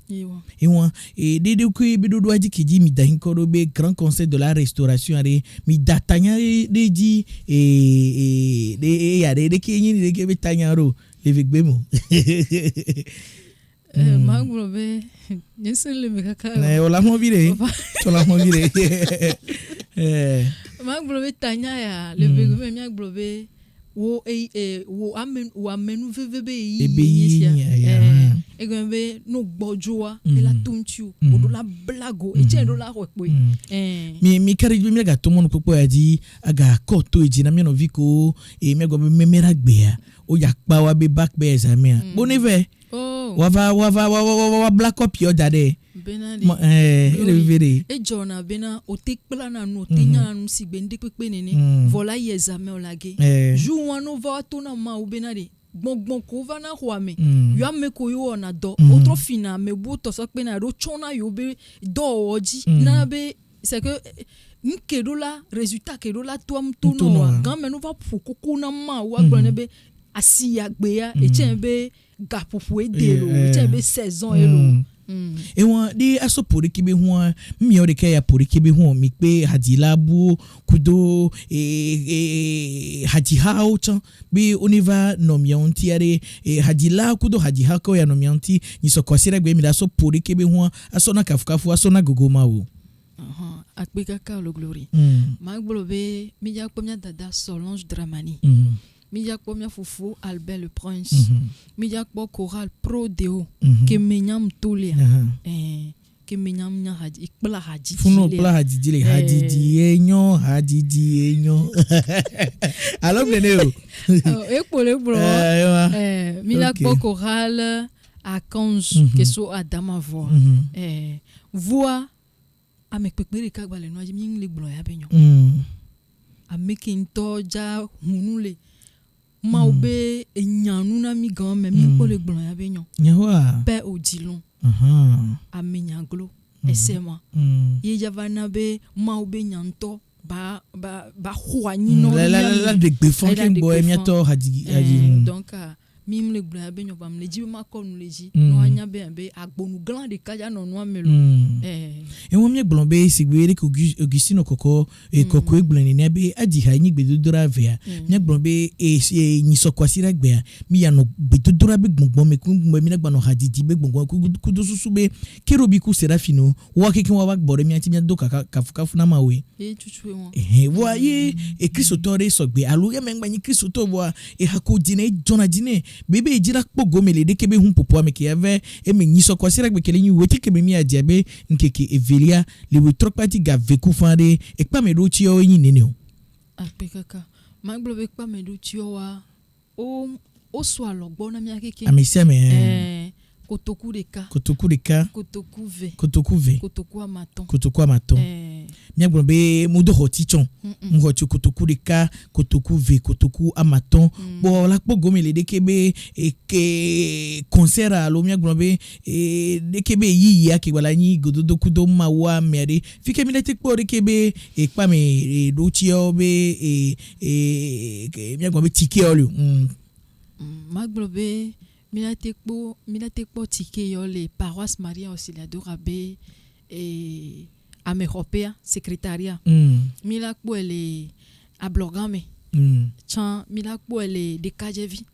ewa dede ko be dodua jikiji mi dahin ko be grand conseil de la restauration are mi datanya deji de ya de kenyi de ke be tanyaro le vegbemo maglobe nyesele me kaka na ola mo bire maglobe tanya ya le vegbemo mi aglobe wo amenu vvb egbe no gbojoa e la tunchu o la blago e che do la ropo mi kari mi ga to mo popo ya di aga koto e jina mi no viko e mi go me mera gbe ya o ya pa wa be back be examia bonive wa black up yo dade benadi e jona bena o te pla na no te nya nu si bende pepe nene vola ye examen o lage jou wanu va to na ma o benadi gbongbon ko va na ho ame yo ame ko yo na do otro fina me bu to so pe na ro chona yo be do oji na be c'est que nkedo la résultat kedo la to am to no gan me no va fukoko na ma wa gbon be asi agbe ya e chembe gapopo e delo e chembe saison elo ewa de aso pori kibe ho mi o de ka ya pori kibe ho mi pe hadilabu kudo haji hao chan be oniva no mi onti are hadila kudo haji hako ya no mi onti ni so kwasira gbe mi da so pori kibe ho aso na kafukafu aso na gogoma wo akbe kaka lo glory magbolobe mi ya pomia dada Solange Dramani Miyak po mia fufu Albert le Prince. Miyak po choral Pro Deo. Ke menyam tulia. Ke menyam nya haji. Ikpla haji. Funo pla haji jile. Haji dienyo. Alors meneo. Ekpole bro. Miyak po choral Archange. Que so Adama voix. Voix. Amek pekpere kagbale no aji ming le blo ya benyo. Amekinto ja hunule. Maube enyanu na mi gan me mi ko le gbon ya be yan nyawa pe odilon amenyaglo esema ye javana be maube nyanto ba khwani no la de gbe fonke boy miato haji donc mim le gbon ya be yan ba me ji ma ko nu leji no anya be agbonu grand de kaja no no amelo e won mi gbon be sigbe ko Augustino koko e koko egbon ni na be aji ha nyi gbedodora via mi gbon be ni so kwasira gbe mi ya no gbedodora be gbon me kun mi na gbon haji di be gbon ku do susu be kerobi ku serafino wa kekin wa gbore mi ati mi do kafukafu na mawe chuchu won wa ye e Christotore so gbe alo ye me ngba ni Christoto wa e hakojine jonadine bebe ejira kpogo mele de kebe hun popo ameke ave e me nyiso kwasira gbe kele nyi weti kebe mi ajabe nkeke evelia le we trokpati ga veku fande e pa me do ti o yin nene o apekaka maglo be pa me do ti o wa o so alogbo na mi akeke amese me kotoku deka kotoku ve kotoku amaton mi agbo be mudo hotichon ngoti kotoku deka kotoku ve kotoku amaton bo la kpogo mele de kebe ke concert alo mi agbo be de kebe yi ya ke wala ni gododo kudo mawa mere fike mi le te kpo de kebe e pa me do ti o be mi agbo be tike olio magbo be Minatekpo tike yo les paroisses Maria Auxiliadora B et Améropéa secrétariat. Milakpo ele ablogame. Chan milakpo ele dekajevi.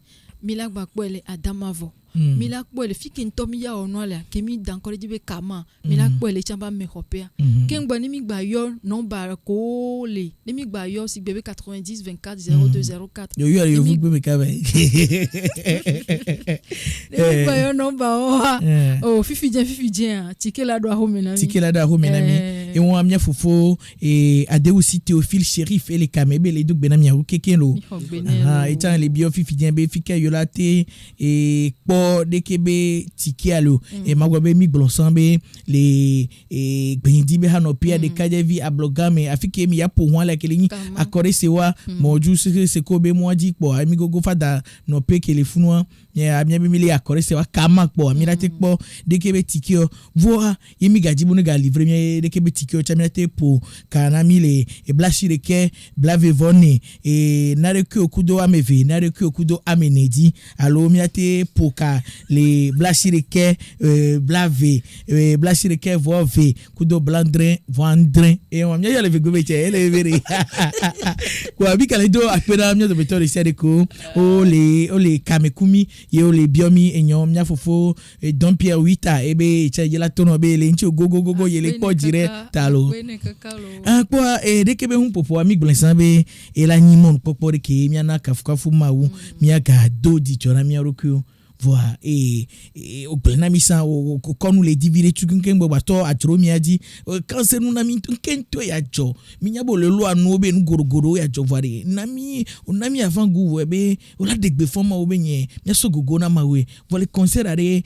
Milakpo ele adamavo. Milakpo ele fikinto miya onwala kemi dankore jibe kama. Milakpo ele chamba Améropéa. Kengba nimigba yo nomba ko le. Nimigba yo si bébé 90 24 0204. Yo yo vous bébé kabe. Yo nomba oh fifi dien tike la do home na mi et on amia fofo et ade aussi Théophile Shérif et les Kamebe les duk benamia ukekelo étant les biofi fidienbe fika yolate et po dekebe tikialo et magwabe mi blonsambe les et gbendibe hanopia de kadevi ablogame afike mi ya po wan la kelini akore sewa moju se ko be moji po ami gogo fada no pe ke le funwa ya amia bimili akore sewa kama po amirate po dekebe tikio voa yemi gaji bunu ga livrer mi dekebe tikio chaminate po kanami le e blashi reke blave vone e nareke okudo ameve nareke okudo amenedi alo miate po ka le blashi reke blave blashi reke vove kudo blandrin vandrin e on amia le vegobe che ele veri kwa bika le do akpena amia do beto le sedeko o le kamekumi ye o le biomi enyo mia fofo Don Pierre Wita ebe cha yela tono be le nchi gogo ye le po dire talo kwa dekebe hun popo ami glensambe e la nyimon popo de ke mia na kafukafu mawu mia ga do di chora mia roku voa o plena misa o konu le divire chukunken bo bato atro miadi cancer nu na mi kento ya jo minya bo le lo anu be nu gorogoro ya jo vari nami onami avant gu webe o la degbe forma o benye nya so gogo na mawe vole concert are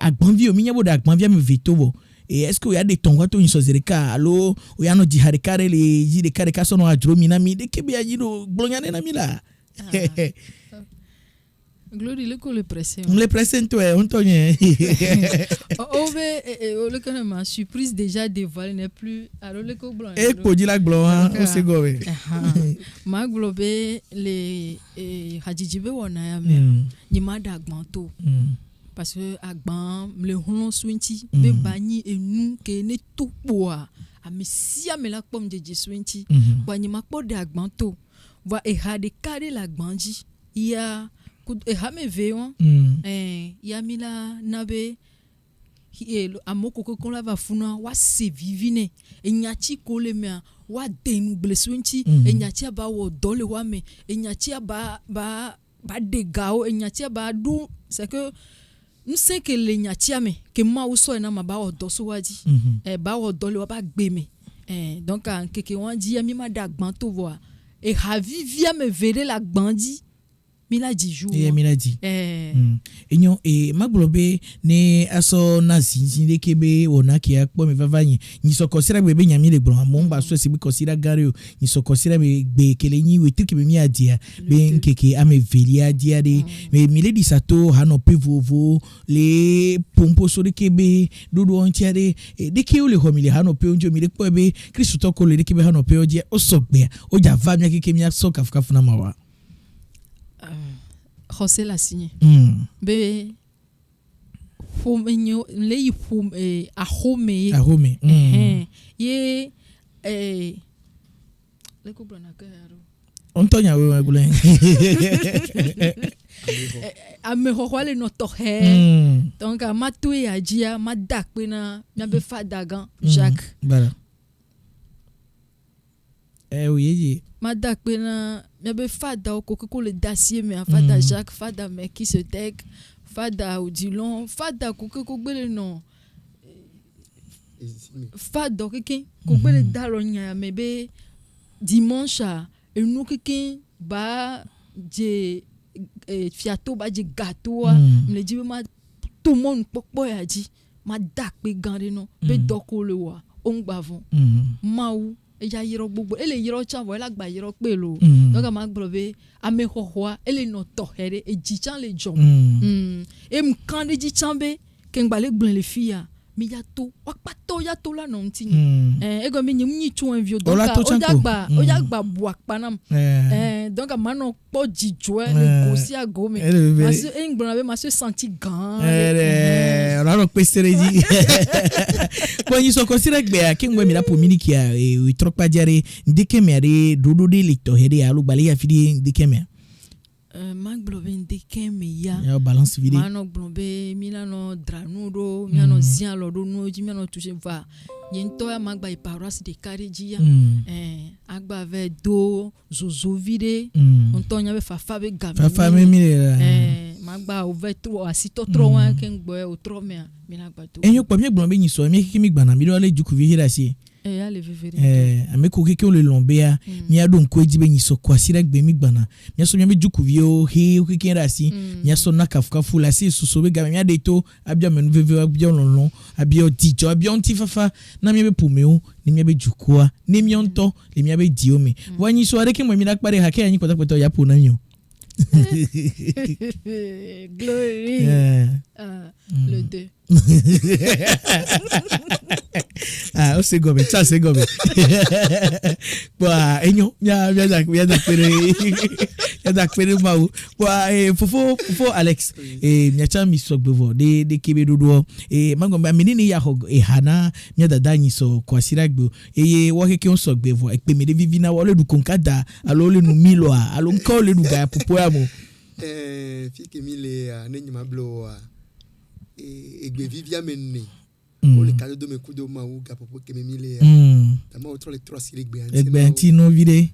agbanvi o minya bo da agbanvi am veto bo est-ce que il y a des tonga to insozereka allo o ya no jiharekare le ji de kare kaso no atro mi na mi de kebe ya jiro blonyane na mi la Glory le pressé. Le pressé toi on tonye. Le quand ma surprise déjà dévoilée n'est plus alors le co blanc. Et pour dire la blanc on se gobe. Ma globé les hadjijibe wona ya me. Ni ma dagmanto. Parce que agban le hulon swinti be bani et nous que ne tout boa. A me si a me la pomme de swinti. Ba ni ma po dagmanto. Va e ha de kare la gbanji. Ya hame veon ya mila nabe amoko ko la va funa wa se vivine enyati ko le mea wa denu bleswinti enyati ba wo dole wa me enyati ba de gao enyati ba du c'est que nous sait que le nyati me que ma uso na ma ba wo doso waji ba wo dole wa ba gbe me donc en keke wan di ya mi ma dagbanto voa e havivia me vere la gbandi Miladi jour. Miladi. Enyo maglobe ne aso na zinzinde kebe ona ki akpo me vavanye. Ni so kosira bebe nyami le bron amon ba so se bi kosira gare ni so kosira be kele ni wetir ke mi adia be nkeke ame veli adia de me miledi sato hano pe vovo le pompo so de kebe dodo ontiare de ke o le homile hano pe onjo mi de po be Kristo to ko le de kebe hano pe odia o so gbe o ja va mi akeke mi so kafukafu na mawa. José la signé. Be fomenyo le fom ahome. Ye le ko blana karo. Ontonya we magule. Ame hohwale no tohe. Donc ma tuye ajia ma dakpena mia be fadagan Jacques. Voilà. Oui. Mada pena mebe fada okoko le dacier me fada Jacques fada me qui se teg fada Odilon fada kokoko gbele no fada keke ko gbele dalonya mebe dimanche et nous keke ba je fiato ba je gâteau me dit ma tout monde popo ya di ma dak pe gande no be doko le wa on gbavon maou ya yiro gbogbo ele yiro chanvo ela gba yiro pe lo donc ma gbrobe ame hohoa ele no tohere e jichan le jom e mkan de jichambe ke ngba le gblen le fia mi ya to wakpato ya to la no nti e go mi nyi tu envio donc o ya gba buak panam donc ma no po jijwe le gosi agome parce e ngbona be ma se senti grand la no pesereji ko nyi so ko sire gbe a ke ngwe mi la po miniki a e tropa diare ndike me are dodo de lecto hede ya lu bale ya fidi ndike me mag blobe ndike me ya balance vide mano blobe milano dranudo miano zian lo do no ji miano toucher va yento ya magba e paroisse de Kareji agba avec do zozo vide ontonya be fafa be gamin fafa me mi magba ouvert trop asito trop un ken boy au trop mais minagba tout. Enyo kwa miek blombe ni so miek kimi gbana mi do ale juku vi hira si. Ale vivere. Ameko keke le lombea mi ado nko ejibe ni so kwa sira gbe mi gbana. Mi so mi juku vi o he o keke ra si. Mi so na kafuka fula si so be ga mi ade to abia menu veve abia lonlon abia dijo abia ontifafa na mi be pomeo ni mi be jukua ni mi onto le mi be diome. Wani so areke mo mi na kpare hake anyi kota ya po na mi o. Glory. Le 2. C'est gomme, ça c'est gomme. Bah, enyo, ya da pere mau. Bah, fofo Alex. Miacha mi sok bevo de kebe dodo. Mangomba menini ya hog hana mia da dani so kwa siragbo. Wake ke on sok bevo. Ekpe me de vivina wole du konkada, alo le nu miloa, alo nko le du ga popo amo. Fike mile nenyi mablo egbe vivia menni. O le cadeau de mes coups de maou gapopo ke memile tama otro le 3 siri egbe anti no vide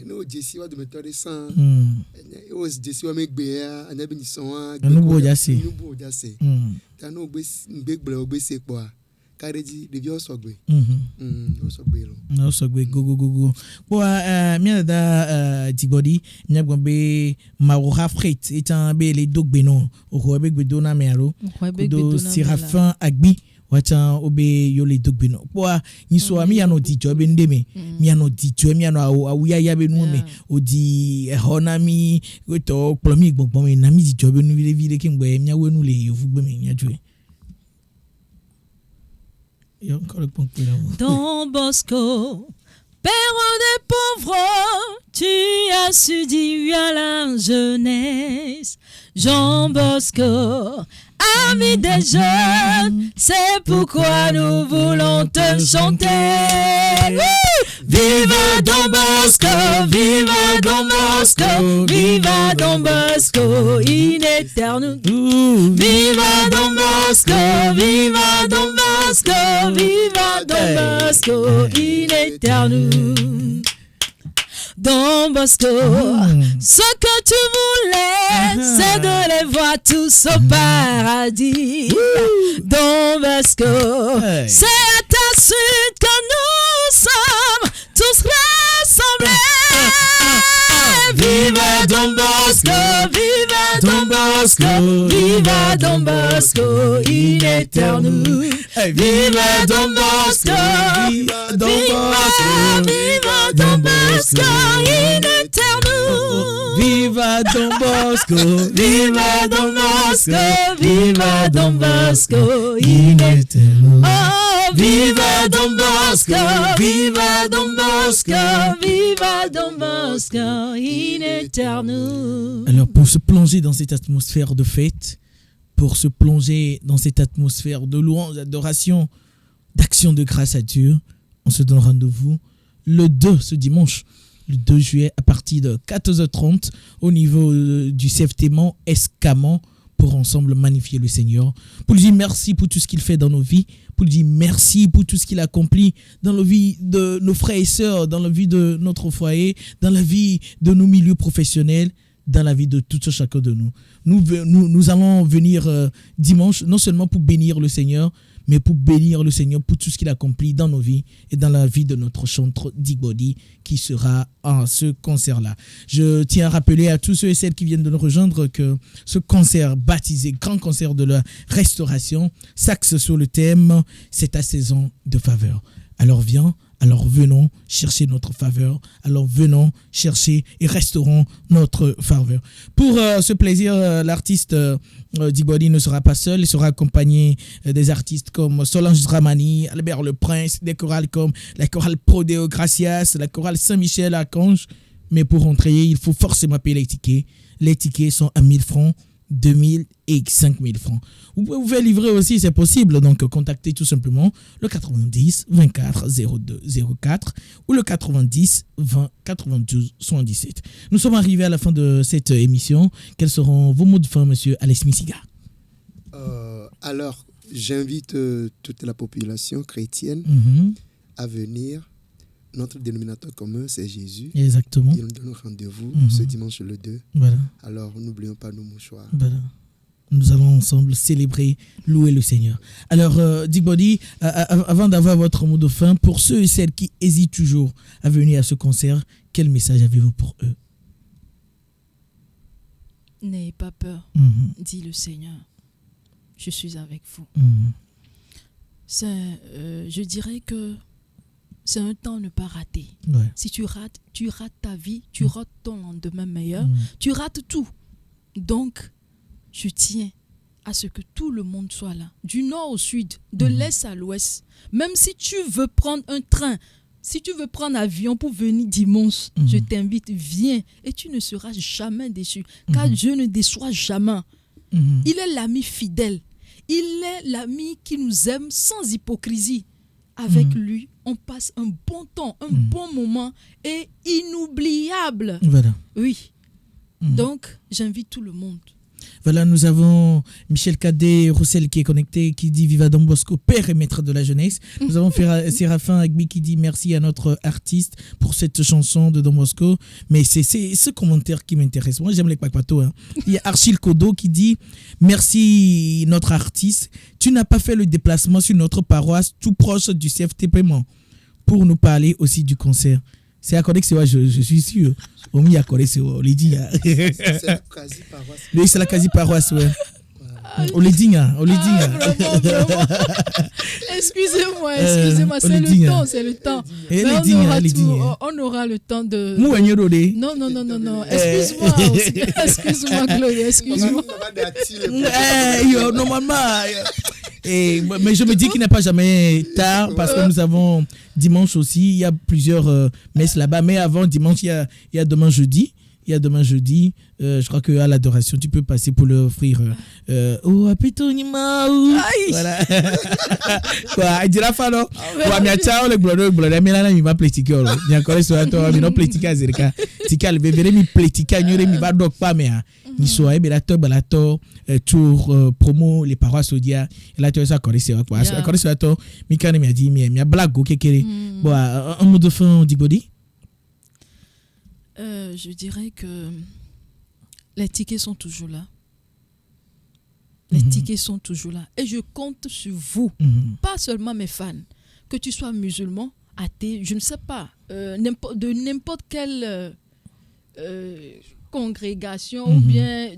no jesi wa de metode 100 o jesi wa megbe ya anya bi ni son wa no bo jase ta no gbe gbe se po kareji de bio sogbe o sogbe lo no sogbe go po mi da Djibodi mi gombe maroha freight etan be le dogbe no o ko be gbe do na mero do Sirafin Agbi wacha obe yole dogbino kwa nyiso ami ya no dijo be ndeme mi ya no dijo mi ya no awuya ya be nu me odi honami to plomi gbogbo me na mi dijo be nu vile ki ngbe mi awenu le yofu gbe me nyajwe yo encore point Don Bosco, père des pauvres, tu as su dire à la jeunesse. Jean Bosco, ami des jeunes, c'est pourquoi nous voulons te chanter. Viva Don Bosco, viva Don Bosco, viva Don Bosco, in éternel. Viva Don Bosco, viva Don Bosco, viva Don Bosco, in éternel. Don Bosco, ce que tu voulais, c'est de les voir tous au paradis. Don Bosco, c'est à ta suite que nous sommes tous rassemblés. Viva Don Bosco, viva Don Bosco, viva Don Bosco, in éternel. Viva Don Bosco, viva Don Bosco, viva Don Bosco, in éternel. Viva Don Bosco, viva Don Bosco, viva Don Bosco, in éternel. Oh, viva Don Bosco, viva Don Bosco, viva Don Bosco, in éternel. Alors pour se plonger dans cette atmosphère de fête, pour se plonger dans cette atmosphère de louange, d'adoration, d'action de grâce à Dieu, on se donne rendez-vous le 2, ce dimanche, le 2 juillet, à partir de 14h30, au niveau du CFT-Mont Escamant, pour ensemble magnifier le Seigneur, pour lui dire merci pour tout ce qu'il fait dans nos vies, pour lui dire merci pour tout ce qu'il accomplit dans la vie de nos frères et sœurs, dans la vie de notre foyer, dans la vie de nos milieux professionnels, dans la vie de tout chacun de nous. Nous allons venir dimanche, non seulement pour bénir le Seigneur, mais pour bénir le Seigneur pour tout ce qu'il accomplit dans nos vies et dans la vie de notre chanteur Djibodi qui sera à ce concert-là. Je tiens à rappeler à tous ceux et celles qui viennent de nous rejoindre que ce concert baptisé Grand Concert de la Restauration s'axe sur le thème « C'est ta saison de faveur ». Alors venons chercher notre faveur. Alors venons chercher et restaurons notre faveur. Pour ce plaisir, l'artiste Djibodi ne sera pas seul. Il sera accompagné des artistes comme Solange Dramani, Albert Le Prince, des chorales comme la chorale Prodeo Gracias, la chorale Saint-Michel Archange. Mais pour entrer, il faut forcément payer les tickets. Les tickets sont à 1000 francs. 2000 et 5000 francs. Vous pouvez vous faire livrer aussi, c'est possible. Donc, contactez tout simplement le 90 24 02 04 ou le 90 20 92 77. Nous sommes arrivés à la fin de cette émission. Quels seront vos mots de fin, monsieur Alex Misiga? Alors, j'invite toute la population chrétienne à venir. notre dénominateur commun, c'est Jésus. Exactement. Il nous donne rendez-vous ce dimanche le 2. Voilà. Alors, n'oublions pas nos mouchoirs. Voilà. Nous allons ensemble célébrer, louer le Seigneur. Alors, Digbody, avant d'avoir votre mot de fin, pour ceux et celles qui hésitent toujours à venir à ce concert, quel message avez-vous pour eux? N'ayez pas peur, dit le Seigneur. Je suis avec vous. Je dirais que c'est un temps à ne pas rater. Ouais. Si tu rates ta vie, tu rates ton lendemain meilleur, tu rates tout. Donc, je tiens à ce que tout le monde soit là, du nord au sud, de l'est à l'ouest. Même si tu veux prendre un train, si tu veux prendre avion pour venir dimanche, je t'invite, viens et tu ne seras jamais déçu, car Dieu ne déçoit jamais. Il est l'ami fidèle. Il est l'ami qui nous aime sans hypocrisie. Avec lui, on passe un bon temps, un bon moment et inoubliable. Voilà. Oui. Donc, j'invite tout le monde. Voilà, nous avons Michel Cadet Roussel qui est connecté, qui dit Viva Don Bosco, père et maître de la jeunesse. Nous avons Séraphin Agbi qui dit merci à notre artiste pour cette chanson de Don Bosco. Mais c'est ce commentaire qui m'intéresse. Moi, j'aime les Kpakpato. Il y a Archil Kodo qui dit merci notre artiste. Tu n'as pas fait le déplacement sur notre paroisse tout proche du CFT Paiement pour nous parler aussi du concert. C'est accordé que c'est moi, je suis sûr. On m'y accordé, c'est on l'a dit. C'est la quasi-paroisse. Oui, c'est la quasi-paroisse, ouais. On l'a dit, Vraiment. Excusez-moi, c'est le temps. Mais on aura le temps de... Non. Excuse-moi, Chloé, excuse-moi. Normalement... mais je me dis qu'il n'est pas jamais tard parce que nous avons dimanche aussi, il y a plusieurs messes là-bas, mais avant dimanche, il y a demain jeudi. Je crois qu'à l'adoration, tu peux passer pour leur offrir oh, Apitonima. Voilà. Quoi, il dira pas non. Quoi, mais ciao le blonde, mais là, il va platiquer. Il y a encore sur toi, mais non platiquer à Zerka. Tika le bébé, mi platiquer, il va donc pas, mais ni soit, mais la balato, tour, promo, les paroisses au dia. Là, tu as ça, correct, c'est quoi. Correct, c'est toi. Mikane m'a dit, mais blague, ok, bon, un mot de fin, Digbody. Je dirais que les tickets sont toujours là. Tickets sont toujours là. Et je compte sur vous, pas seulement mes fans, que tu sois musulman, athée, je ne sais pas, de n'importe quelle congrégation ou bien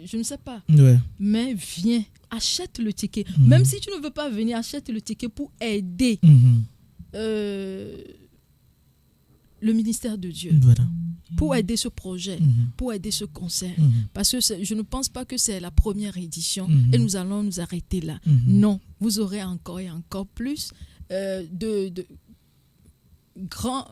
je ne sais pas. Ouais. Mais viens, achète le ticket. Même si tu ne veux pas venir, achète le ticket pour aider le ministère de Dieu. Voilà. Pour aider ce projet, pour aider ce concert. Parce que je ne pense pas que c'est la première édition et nous allons nous arrêter là. Non, vous aurez encore et encore plus de grands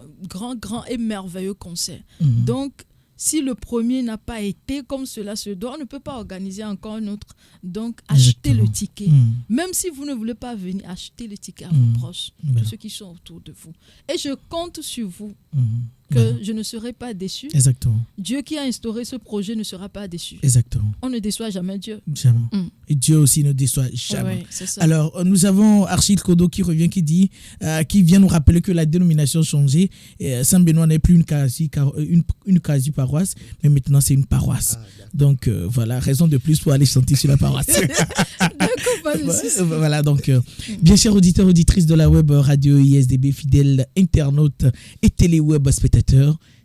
et merveilleux concerts. Donc, si le premier n'a pas été comme cela se doit, on ne peut pas organiser encore un autre. Donc, achetez le ticket. Même si vous ne voulez pas venir, achetez le ticket à vos proches, tous ceux qui sont autour de vous. Et je compte sur vous que je ne serai pas déçu. Exactement. Dieu qui a instauré ce projet ne sera pas déçu. Exactement. On ne déçoit jamais Dieu. Jamais. Et Dieu aussi ne déçoit jamais. Ouais, c'est ça. Alors, nous avons Archil Kodo qui revient, qui dit, qui vient nous rappeler que la dénomination a changé. Saint-Benoît n'est plus une quasi-paroisse, mais maintenant c'est une paroisse. Donc, voilà, raison de plus pour aller chanter sur la paroisse. Voilà, donc, bien chers auditeurs, auditrices de la web radio ISDB, fidèles internautes et télé-web spectateurs,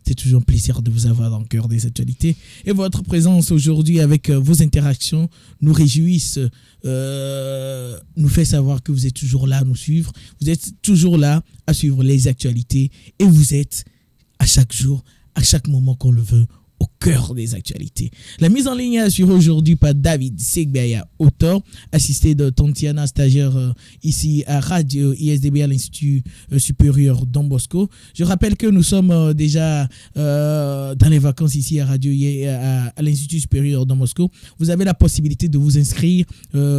c'est toujours un plaisir de vous avoir dans le cœur des actualités. Et votre présence aujourd'hui avec vos interactions nous réjouissent, nous fait savoir que vous êtes toujours là à nous suivre. Vous êtes toujours là à suivre les actualités et vous êtes à chaque jour, à chaque moment qu'on le veut, au cœur des actualités. La mise en ligne est assurée aujourd'hui par David Segbeya, auteur, assisté de Tantiana, stagiaire ici à Radio ISDB à l'Institut supérieur Don Bosco. Je rappelle que nous sommes déjà dans les vacances ici à Radio à l'Institut supérieur Don Bosco. Vous avez la possibilité de vous inscrire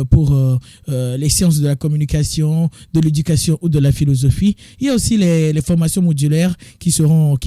pour les sciences de la communication, de l'éducation ou de la philosophie. Il y a aussi les formations modulaires qui seront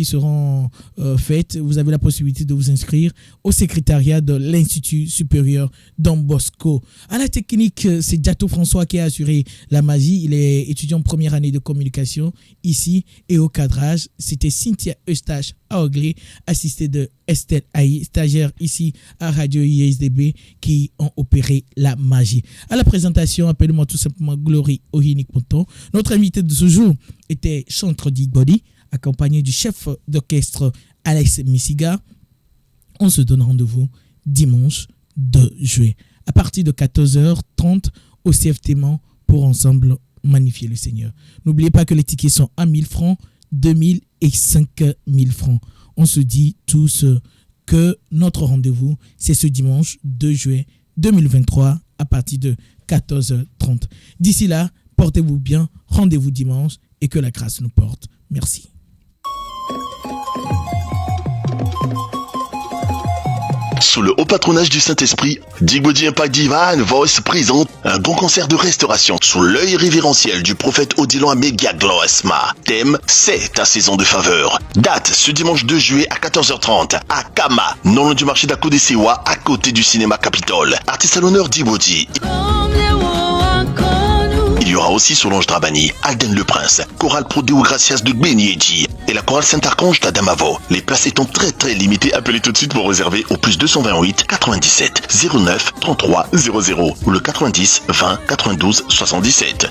faites. Vous avez la possibilité de vous vous inscrire au secrétariat de l'Institut supérieur Don Bosco. À la technique, c'est Diato François qui a assuré la magie. Il est étudiant première année de communication ici, et au cadrage, c'était Cynthia Eustache Aoglé, assistée de Estelle Aïe, stagiaire ici à Radio ISDB, qui ont opéré la magie. À la présentation, appelez-moi tout simplement Glory Ohinic-Ponton. Notre invité de ce jour était Chantre Digbody, accompagné du chef d'orchestre Alex Missiga. On se donne rendez-vous dimanche 2 juillet à partir de 14h30 au CFT Mans pour ensemble magnifier le Seigneur. N'oubliez pas que les tickets sont à 1000 francs, 2000 et 5000 francs. On se dit tous que notre rendez-vous, c'est ce dimanche 2 juillet 2023 à partir de 14h30. D'ici là, portez-vous bien, rendez-vous dimanche et que la grâce nous porte. Merci. Sous le haut patronage du Saint-Esprit, Digbody Impact Divine Voice présente un grand concert de restauration sous l'œil révérentiel du prophète Odilon Améga Gloesma. Thème, c'est ta saison de faveur. Date, ce dimanche 2 juillet à 14h30 à Kama, non loin du marché d'Akodesewa, à côté du cinéma Capitole. Artiste à l'honneur Digbody. Il y aura aussi Solange Drabani, Alden Le Prince, Chorale Pro Deo Gracias de Gbenyedji et la chorale Saint-Archange d'Adamavo. Les places étant très limitées, appelez tout de suite pour réserver au plus 228 97 09 33 00 ou le 90 20 92 77.